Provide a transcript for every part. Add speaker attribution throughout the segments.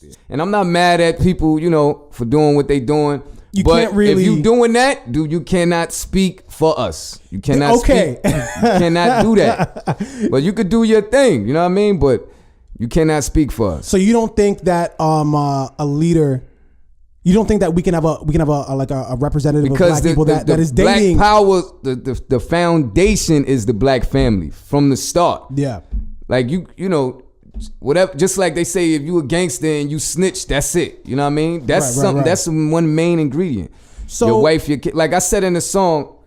Speaker 1: there. And I'm not mad at people, for doing what they doing.
Speaker 2: You
Speaker 1: but
Speaker 2: can't really.
Speaker 1: If you doing that, dude, you cannot speak for us. You cannot
Speaker 2: Okay.
Speaker 1: speak. You cannot do that. But you could do your thing, you know what I mean? But you cannot speak for us.
Speaker 2: So you don't think that a leader, you don't think that we can have a representative of black people that is dating?
Speaker 1: Black power, the foundation is the black family from the start.
Speaker 2: Yeah.
Speaker 1: Like whatever, just like they say, if you a gangster and you snitch, that's it. You know what I mean? That's something. Right. That's one main ingredient. So your wife, your kid. Like I said in the song,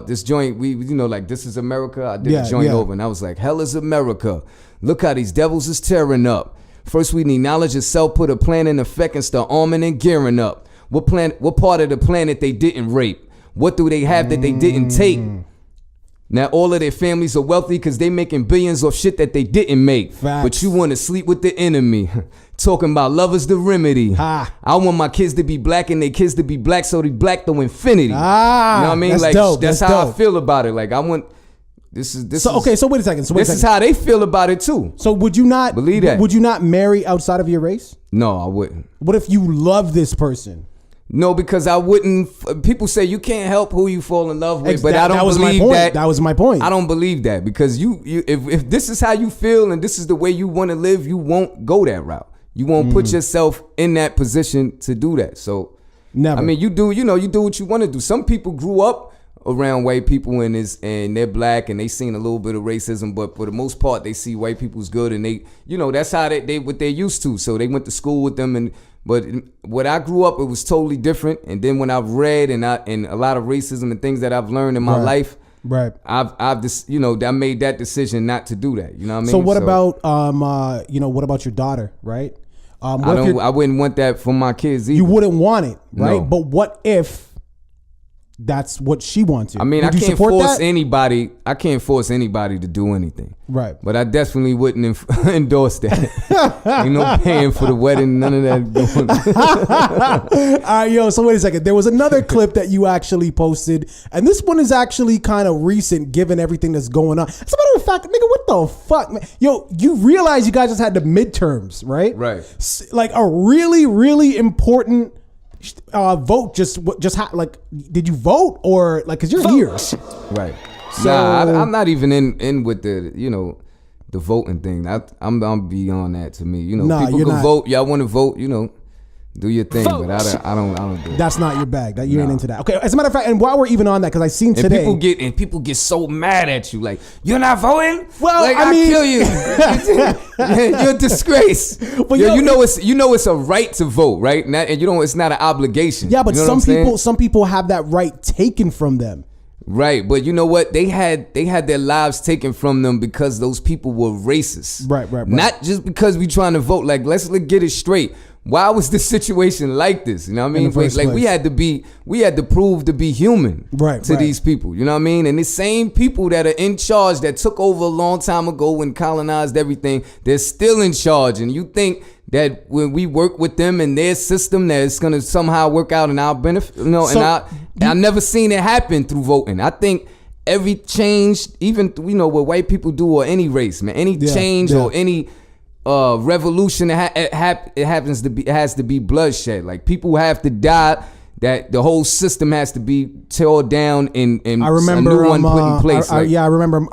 Speaker 1: this joint, we like This Is America. I did a joint over, and I was like, hell is America. Look how these devils is tearing up. First, we need knowledge of self, put a plan in effect, and start arming and gearing up. What part of the planet they didn't rape? What do they have that they didn't take? Now all of their families are wealthy because they making billions off shit that they didn't make.
Speaker 2: Facts.
Speaker 1: But you want to sleep with the enemy. Talking about love is the remedy. I want my kids to be black and their kids to be black, so they black to infinity. You know what I mean?
Speaker 2: That's
Speaker 1: like
Speaker 2: dope.
Speaker 1: That's how I feel about it. Like I want this is
Speaker 2: so wait a second.
Speaker 1: This is how they feel about it too.
Speaker 2: So would you not
Speaker 1: believe that?
Speaker 2: Would you not marry outside of your race?
Speaker 1: No, I wouldn't.
Speaker 2: What if you love this person?
Speaker 1: No, because I wouldn't. People say you can't help who you fall in love with, but I don't believe that.
Speaker 2: That was my point.
Speaker 1: I don't believe that because if this is how you feel and this is the way you want to live, you won't go that route. You won't put yourself in that position to do that. So,
Speaker 2: never.
Speaker 1: I mean, you do what you want to do. Some people grew up around white people and they're black and they seen a little bit of racism, but for the most part, they see white people's good and they, that's how they what they're used to. So they went to school with them But when I grew up, it was totally different. And then when I've read and a lot of racism and things that I've learned in my life, I've just, I made that decision not to do that. You know what I mean?
Speaker 2: So what about what about your daughter, right?
Speaker 1: I wouldn't want that for my kids either.
Speaker 2: You wouldn't want it, right?
Speaker 1: No.
Speaker 2: But what if that's what she wants?
Speaker 1: I mean, I can't force anybody. I can't force anybody to do anything.
Speaker 2: Right.
Speaker 1: But I definitely wouldn't endorse that. Ain't no paying for the wedding, none of that going.
Speaker 2: All right, yo. So wait a second. There was another clip that you actually posted, and this one is actually kind of recent, given everything that's going on. As a matter of fact, nigga, what the fuck, man? Yo, you realize you guys just had the midterms, right?
Speaker 1: Right.
Speaker 2: Like a really, really important vote. Did you vote or like? Cause you're here,
Speaker 1: right? So I'm not even in with the the voting thing. I'm beyond that. To me, people can vote. Y'all want to vote? Do your thing, but I don't do it.
Speaker 2: That's not your bag. That you ain't into that. Okay. As a matter of fact, and while we're even on that, because I seen today,
Speaker 1: people get so mad at you, like you're not voting.
Speaker 2: Well,
Speaker 1: like,
Speaker 2: I mean,
Speaker 1: kill you. You're a disgrace. But it's a right to vote, right? And it's not an obligation.
Speaker 2: Yeah, but some people have that right taken from them.
Speaker 1: Right, but you know what? They had their lives taken from them because those people were racist.
Speaker 2: Right.
Speaker 1: Not just because we trying to vote. Like, let's get it straight. Why was this situation like this? You know what I mean? Like we had to prove to be human to these people. You know what I mean? And the same people that are in charge that took over a long time ago and colonized everything, they're still in charge. And you think that when we work with them and their system, that it's gonna somehow work out in our benefit? I've never seen it happen through voting. I think every change, even what white people do or any race, man, any change or any revolution, it has to be bloodshed. Like people have to die. That the whole system has to be torn down and
Speaker 2: I remember,
Speaker 1: a new one put in place.
Speaker 2: I remember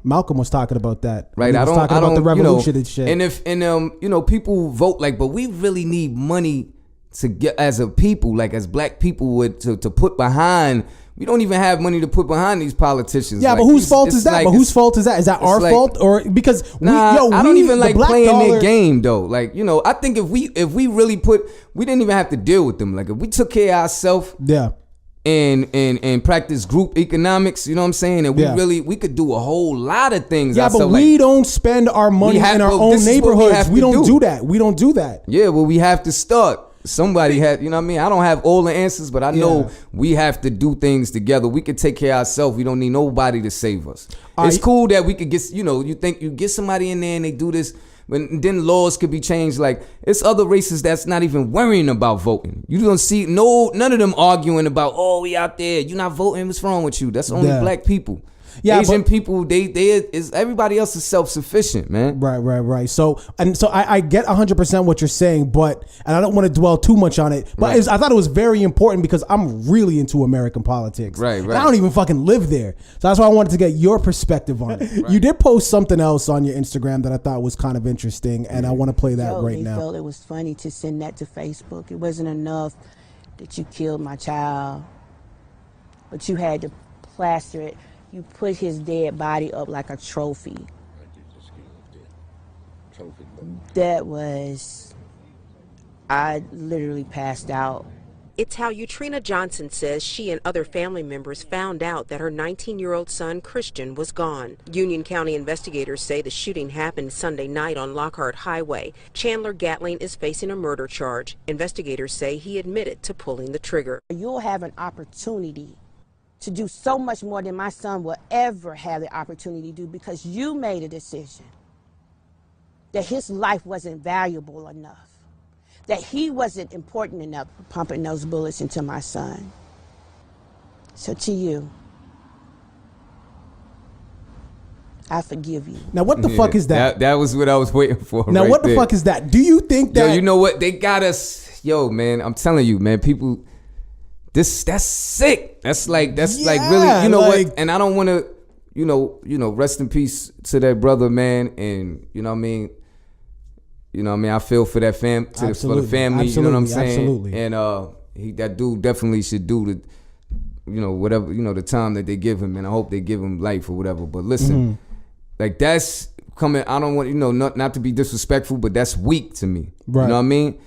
Speaker 2: Malcolm was talking about that.
Speaker 1: Right.
Speaker 2: I don't about the revolution and shit.
Speaker 1: And people vote like, but we really need money to get as a people, like as black people, to put behind. We don't even have money to put behind these politicians.
Speaker 2: Yeah, but whose fault is that? Whose fault is that? Is that our fault? Or because
Speaker 1: I don't even like playing their game though. Like, I think if we really we didn't even have to deal with them. Like if we took care of ourselves, and practice group economics, you know what I'm saying? And we could do a whole lot of things.
Speaker 2: Yeah, but we don't spend our money in our own neighborhoods. We don't do that. We don't do that.
Speaker 1: Yeah, well, we have to start. Somebody had, you know what I mean? I don't have all the answers, but I know we have to do things together. We could take care of ourselves. We don't need nobody to save us. It's cool that we could get, you think you get somebody in there and they do this, but then laws could be changed. Like it's other races that's not even worrying about voting. You don't see none of them arguing about, we out there, you're not voting, what's wrong with you? That's only black people.
Speaker 2: Yeah,
Speaker 1: Asian people, they is everybody else is self-sufficient, man.
Speaker 2: Right. So I get 100% what you're saying, but and I don't want to dwell too much on it, but I thought it was very important because I'm really into American politics.
Speaker 1: Right.
Speaker 2: And I don't even fucking live there, so that's why I wanted to get your perspective on it. Right. You did post something else on your Instagram that I thought was kind of interesting, and I want to play that right now.
Speaker 3: They felt it was funny to send that to Facebook. It wasn't enough that you killed my child, but you had to plaster it. You put his dead body up like a trophy. That was, I literally passed out.
Speaker 4: It's how Utrina Johnson says she and other family members found out that her 19-year-old son, Christian, was gone. Union County investigators say the shooting happened Sunday night on Lockhart Highway. Chandler Gatling is facing a murder charge. Investigators say he admitted to pulling the trigger.
Speaker 3: You'll have an opportunity to do so much more than my son will ever have the opportunity to do because you made a decision that his life wasn't valuable enough, that he wasn't important enough for pumping those bullets into my son. So to you, I forgive you.
Speaker 2: Now what the fuck is that?
Speaker 1: That was what I was waiting for.
Speaker 2: Now
Speaker 1: right
Speaker 2: what the
Speaker 1: there.
Speaker 2: fuck is that? Do you think that?
Speaker 1: Yo, you know what? They got us. Yo, man, I'm telling you, man, people. That's sick. That's like really, you know what? And I don't want to, you know, rest in peace to that brother, man. And you know what I mean, I feel for that for the family. You know what I'm saying?
Speaker 2: Absolutely.
Speaker 1: And that dude definitely should do the, you know, whatever, you know, the time that they give him, and I hope they give him life or whatever. But listen, like that's coming. I don't want, you know, not to be disrespectful, but that's weak to me. Right. You know what I mean?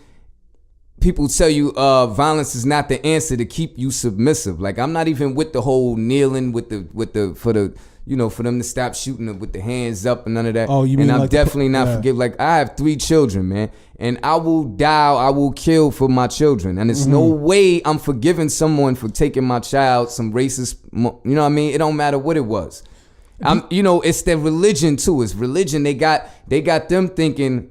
Speaker 1: People tell you violence is not the answer to keep you submissive. Like I'm not even with the whole kneeling for them to stop shooting with the hands up and none of that.
Speaker 2: Oh, you mean
Speaker 1: and I'm
Speaker 2: like
Speaker 1: definitely not forgive. Like I have 3 children, man, and I will die. I will kill for my children, and there's no way I'm forgiving someone for taking my child. Some racist, you know what I mean? It don't matter what it was. You know, it's their religion too. It's religion. They got them thinking.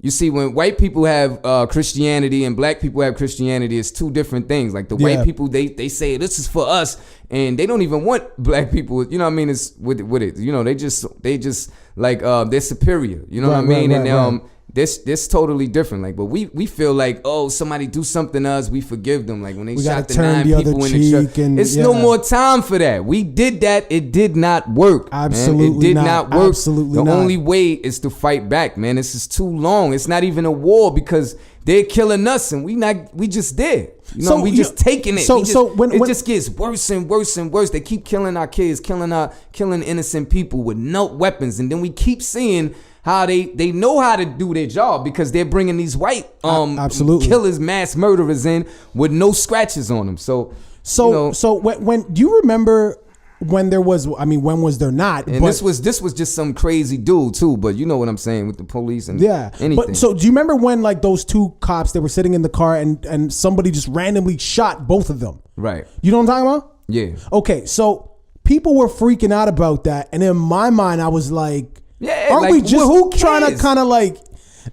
Speaker 1: You see, when white people have Christianity and black people have Christianity, it's 2 different things. Like the white people, they say this is for us, and they don't even want black people. You know what I mean? It's with it. You know, they just like they're superior. You know what I mean? And this totally different. Like, but we feel like, oh, somebody do something to us, we forgive them. Like when they shot the 9 people in the truck, it's no more time for that. We did that. It did not work.
Speaker 2: Absolutely,
Speaker 1: man. It did not work.
Speaker 2: Absolutely,
Speaker 1: the only way is to fight back, man. This is too long. It's not even a war because they're killing us, and we just did. You know, we just taking it. It just gets worse and worse and worse. They keep killing our kids, killing innocent people with no weapons, and then we keep seeing how they know how to do their job because they're bringing these white killers, mass murderers in with no scratches on them. So when do you remember when there was? I mean, when was there not? And this was just some crazy dude too. But you know what I'm saying with the police and anything.
Speaker 2: But so do you remember when like those 2 cops, they were sitting in the car and somebody just randomly shot both of them?
Speaker 1: Right.
Speaker 2: You know what I'm talking about?
Speaker 1: Yeah.
Speaker 2: Okay, so people were freaking out about that, and in my mind, I was like, aren't
Speaker 1: like,
Speaker 2: we just
Speaker 1: who
Speaker 2: trying to kind of like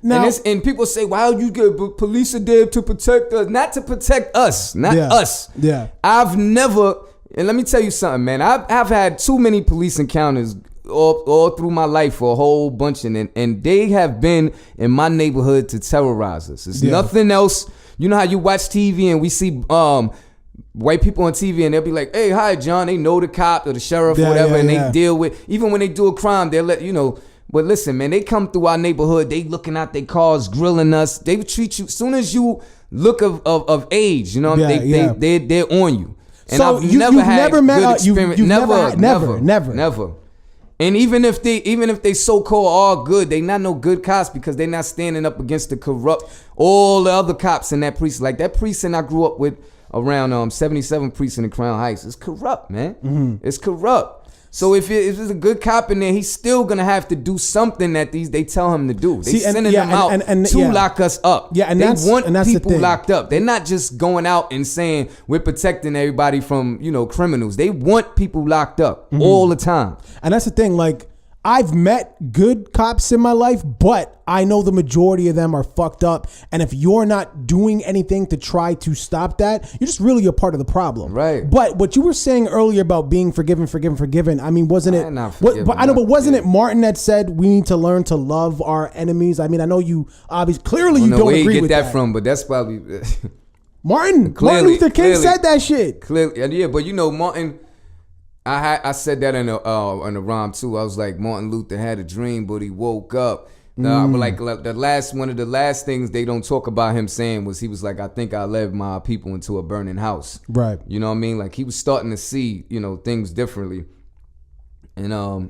Speaker 2: now?
Speaker 1: And people say, "Wow, you get police are there to protect us, not to protect us, not us."
Speaker 2: Yeah,
Speaker 1: I've never, and let me tell you something, man. I've had too many police encounters all through my life for a whole bunch, and they have been in my neighborhood to terrorize us. It's nothing else. You know how you watch TV and we see white people on TV and they'll be like, "Hey, hi, John." They know the cop or the sheriff or whatever, and they deal with, even when they do a crime, they'll let you know. But listen, man, they come through our neighborhood, they looking out their cars, grilling us. They treat you, as soon as you look of age, you know, they're on you. And
Speaker 2: so
Speaker 1: I've never had good experience.
Speaker 2: Never.
Speaker 1: And even if they so-called are good, they not no good cops because they not standing up against the corrupt, all the other cops in that precinct. Like that precinct I grew up with, around 77 precinct in Crown Heights. It's corrupt, man. It's corrupt. So if there's a good cop in there, he's still gonna have to do something that they tell him to do. They sending them out to lock us up. Yeah, and they want people locked up. They're not just going out and saying we're protecting everybody from criminals. They want people locked up all the time.
Speaker 2: And that's the thing. Like, I've met good cops in my life, but I know the majority of them are fucked up. And if you're not doing anything to try to stop that, you're just really a part of the problem.
Speaker 1: Right.
Speaker 2: But what you were saying earlier about being forgiven. I mean, wasn't it? Wasn't it Martin that said we need to learn to love our enemies? I mean, I know you obviously clearly you don't agree with that.
Speaker 1: Where you get that from? But that's probably
Speaker 2: Martin Luther King said that shit.
Speaker 1: Clearly, yeah. But you know, Martin. I said that in a rhyme too. I was like, Martin Luther had a dream, but he woke up. But like one of the last things they don't talk about him saying was he was like, I think I led my people into a burning house.
Speaker 2: Right.
Speaker 1: You know what I mean? Like he was starting to see, things differently. And I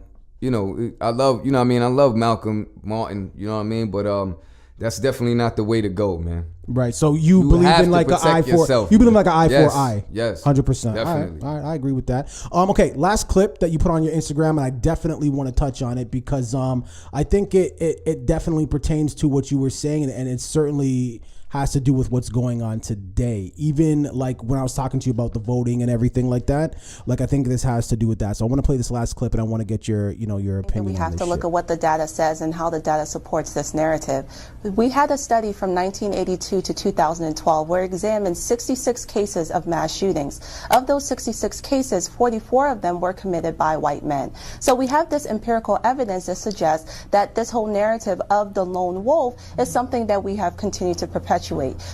Speaker 1: love, I love Malcolm Martin, you know what I mean? But that's definitely not the way to go, man.
Speaker 2: Right. So you believe in like an eye for yourself. You believe in like an eye for eye.
Speaker 1: Yes.
Speaker 2: 100%.
Speaker 1: Definitely.
Speaker 2: All right. I agree with that. Okay. Last clip that you put on your Instagram, and I definitely want to touch on it because I think it definitely pertains to what you were saying, and it certainly has to do with what's going on today. Even like when I was talking to you about the voting and everything like that, like I think this has to do with that. So I want to play this last clip and I want to get your opinion.
Speaker 5: We have to look at what the data says and how the data supports this narrative. We had a study from 1982 to 2012 where it examined 66 cases of mass shootings. Of those 66 cases, 44 of them were committed by white men. So we have this empirical evidence that suggests that this whole narrative of the lone wolf is something that we have continued to perpetuate.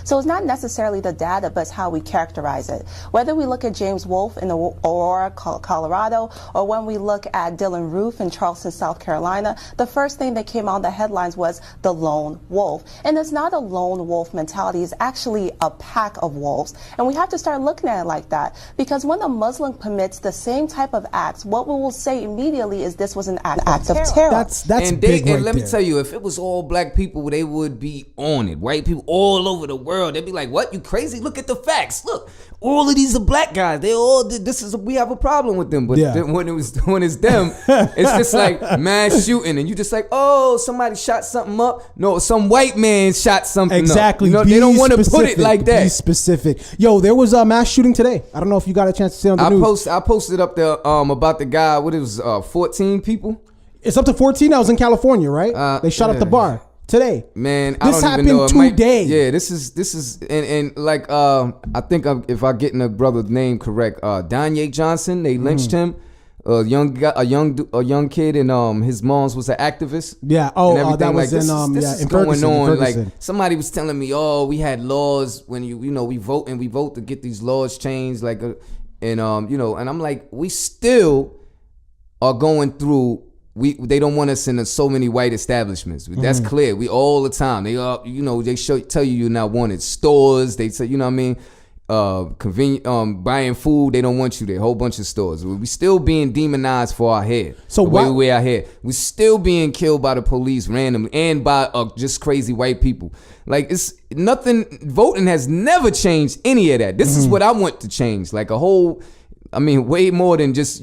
Speaker 5: So it's not necessarily the data, but it's how we characterize it. Whether we look at James Wolfe in Aurora, Colorado, or when we look at Dylan Roof in Charleston, South Carolina, the first thing that came out in the headlines was the lone wolf. And it's not a lone wolf mentality, it's actually a pack of wolves. And we have to start looking at it like that, because when a Muslim commits the same type of acts, what we will say immediately is this was an act of terror.
Speaker 2: That's
Speaker 1: and
Speaker 2: big right
Speaker 1: let me
Speaker 2: there.
Speaker 1: tell you, if it was all black people, they would be on it. White people all over the world, they'd be like, what, you crazy? Look at the facts. Look, all of these are black guys. They all did we have a problem with them. But when it's them, it's just like mass shooting, and you just like, oh, somebody shot something up. No, some white man shot something
Speaker 2: exactly.
Speaker 1: up. They don't want to put it like that.
Speaker 2: Be specific. Yo, there was a mass shooting today. I don't know if you got a chance to see on the news.
Speaker 1: I posted up there about the guy. What it was, 14 people.
Speaker 2: It's up to 14. I was in California, right? They shot up the bar today.
Speaker 1: Man,
Speaker 2: this
Speaker 1: I don't even know.
Speaker 2: happened today.
Speaker 1: Yeah, this is and like I think if I getting the brother's name correct, Danye Johnson, they lynched him. A young kid, and his mom's was an activist.
Speaker 2: Yeah. Oh, that was
Speaker 1: like, this is going
Speaker 2: Ferguson,
Speaker 1: on.
Speaker 2: Ferguson.
Speaker 1: Like somebody was telling me, oh, we had laws when we vote to get these laws changed. Like, and I'm like, we still are going through. They don't want us in so many white establishments. That's clear. We all the time. They are, they tell you you're not wanted. Stores, they say, you know what I mean? Convenient, buying food, they don't want you there. Whole bunch of stores. We still being demonized for our hair.
Speaker 2: So
Speaker 1: the way we wear our hair. We still being killed by the police randomly and by just crazy white people. Like it's nothing. Voting has never changed any of that. This is what I want to change. Like way more than just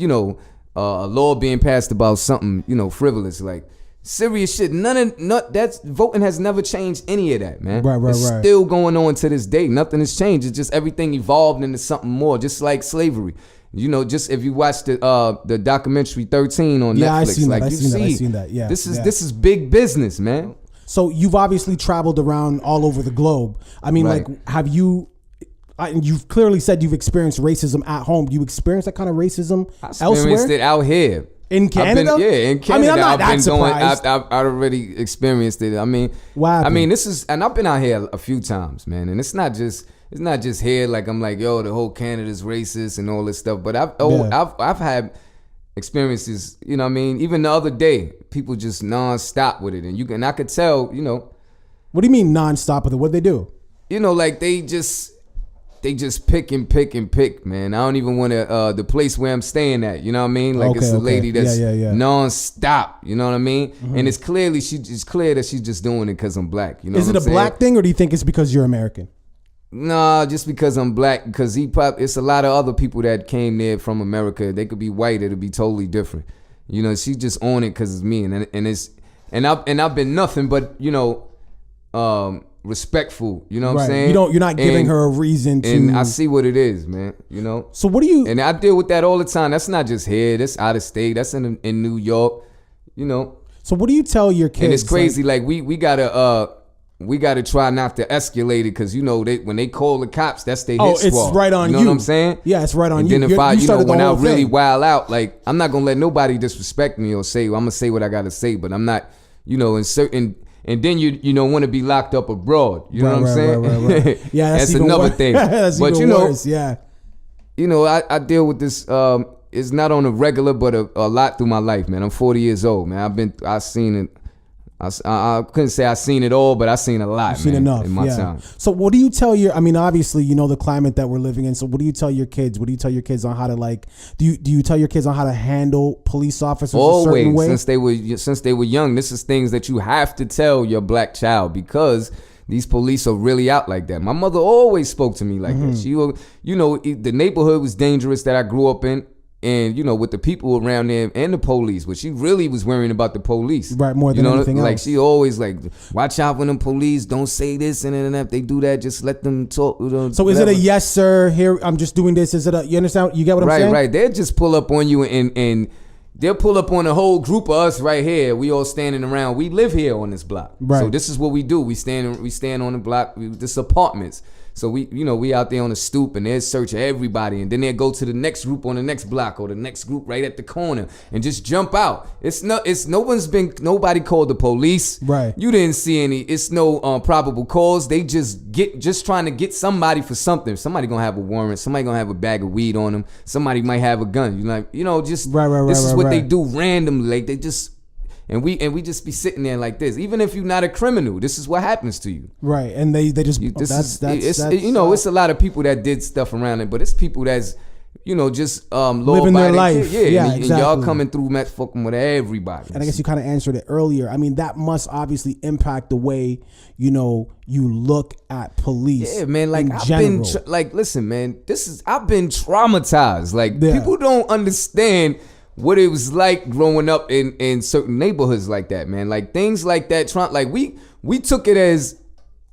Speaker 1: a law being passed about something, frivolous, like serious shit. That's voting has never changed any of that, man.
Speaker 2: Right.
Speaker 1: It's still going on to this day. Nothing has changed. It's just everything evolved into something more, just like slavery. Just if you watch the documentary 13 on Netflix,
Speaker 2: I've seen that. Yeah.
Speaker 1: This is big business, man.
Speaker 2: So you've obviously traveled around all over the globe. I mean,
Speaker 1: right.
Speaker 2: like, have you? You've clearly said you've experienced racism at home. Do you experience that kind of racism elsewhere?
Speaker 1: I experienced it out here.
Speaker 2: In Canada?
Speaker 1: In Canada. I mean,
Speaker 2: I'm not that surprised.
Speaker 1: I've already experienced it. I mean, and I've been out here a few times, man. And it's not just here. Like I'm like, yo, the whole Canada's racist and all this stuff. But I've had experiences. You know what I mean? Even the other day, people just nonstop with it, and I could tell.
Speaker 2: What do you mean nonstop with it? What'd they do?
Speaker 1: Like they just pick and pick, man. I don't even want to, the place where I'm staying at, you know what I mean? Like it's a lady that's non-stop, you know what I mean? And it's clear that she's just doing it because I'm black, you know.
Speaker 2: Is it a black thing, or do you think it's because you're American?
Speaker 1: Nah, just because I'm black, because it's a lot of other people that came there from America. They could be white, it'll be totally different. She's just on it because it's me, and I've been nothing but, respectful, you know what I'm saying?
Speaker 2: You're not giving her a reason to.
Speaker 1: And I see what it is, man. So
Speaker 2: what do you?
Speaker 1: And I deal with that all the time. That's not just here. That's out of state. That's in New York. you know.
Speaker 2: So what do you tell your kids?
Speaker 1: And it's crazy. Like we gotta try not to escalate it, because you know when they call the cops, that's their hit squad.
Speaker 2: It's right on you.
Speaker 1: You know what I'm saying?
Speaker 2: Yeah, it's right on you.
Speaker 1: And then if when I really
Speaker 2: thing.
Speaker 1: wild out, like I'm not gonna let nobody disrespect me or say, well, I'm gonna say what I gotta say, but I'm not, you know, in certain. And then you know want to be locked up abroad. You know what I'm saying?
Speaker 2: Right. Yeah,
Speaker 1: that's another thing.
Speaker 2: That's
Speaker 1: but
Speaker 2: even worse. Yeah.
Speaker 1: You know, I deal with this. It's not on a regular, but a lot through my life, man. I'm 40 years old, man. I've seen it. I couldn't say I've seen it all, but I've seen a lot. You've seen enough in my time.
Speaker 2: So what do you tell I mean, obviously, you know the climate that we're living in. So what do you tell your kids? What do you tell your kids on how to do you tell your kids on how to handle police officers a certain way?
Speaker 1: Since they were young, this is things that you have to tell your black child, because these police are really out like that. My mother always spoke to me like that. She, you know, the neighborhood was dangerous that I grew up in. And, you know, with the people around there and the police, but she really was worrying about the police.
Speaker 2: Right, more than anything else.
Speaker 1: Like, she always like, watch out when them police, don't say this, and if they do that, just let them talk.
Speaker 2: So is it a yes, sir, here, I'm just doing this? Is it you understand? You get what I'm saying?
Speaker 1: Right. They'll just pull up on you and they'll pull up on a whole group of us right here. We all standing around. We live here on this block. Right. So this is what we do. We stand on the block. This apartments. So we out there on the stoop, and they'll search everybody, and then they'll go to the next group on the next block, or the next group right at the corner, and just jump out. Nobody called the police.
Speaker 2: Right.
Speaker 1: You didn't see any. It's no probable cause. They just trying to get somebody for something. Somebody gonna have a warrant. Somebody gonna have a bag of weed on them. Somebody might have a gun. This is what they do randomly. Like they just. And we just be sitting there like this. Even if you're not a criminal, this is what happens to you.
Speaker 2: Right, and they just
Speaker 1: it's a lot of people that did stuff around it, but it's people that's just
Speaker 2: living their life.
Speaker 1: And y'all coming through, fucking with everybody.
Speaker 2: And I guess you kind of answered it earlier. I mean, that must obviously impact the way you look at police.
Speaker 1: Yeah, man. Like I've been listen, man. I've been traumatized. Like people don't understand what it was like growing up in certain neighborhoods like that, man. Like things like that. Like we took it as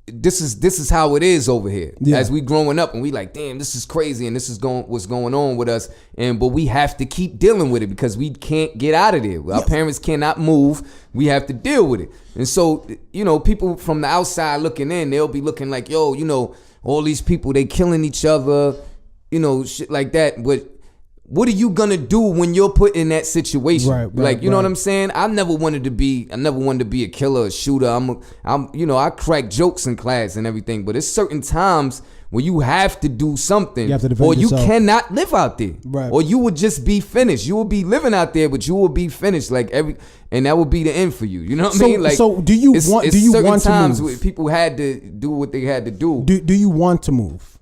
Speaker 1: this is how it is over here. Yeah. As we growing up, and we like, damn, this is crazy, and this is what's going on with us. But we have to keep dealing with it because we can't get out of there. Our parents cannot move. We have to deal with it. And so, people from the outside looking in, they'll be looking like, yo, all these people, they killing each other, shit like that. But what are you gonna do when you're put in that situation? Right, you know what I'm saying? I never wanted to be a killer, a shooter. I crack jokes in class and everything, but it's certain times where you have to do something, or you cannot live out there, or you would just be finished. You will be living out there, but you will be finished. And that would be the end for you. You know what I mean? Like,
Speaker 2: so do you want to move?
Speaker 1: People had to do what they had to do.
Speaker 2: Do you want to move?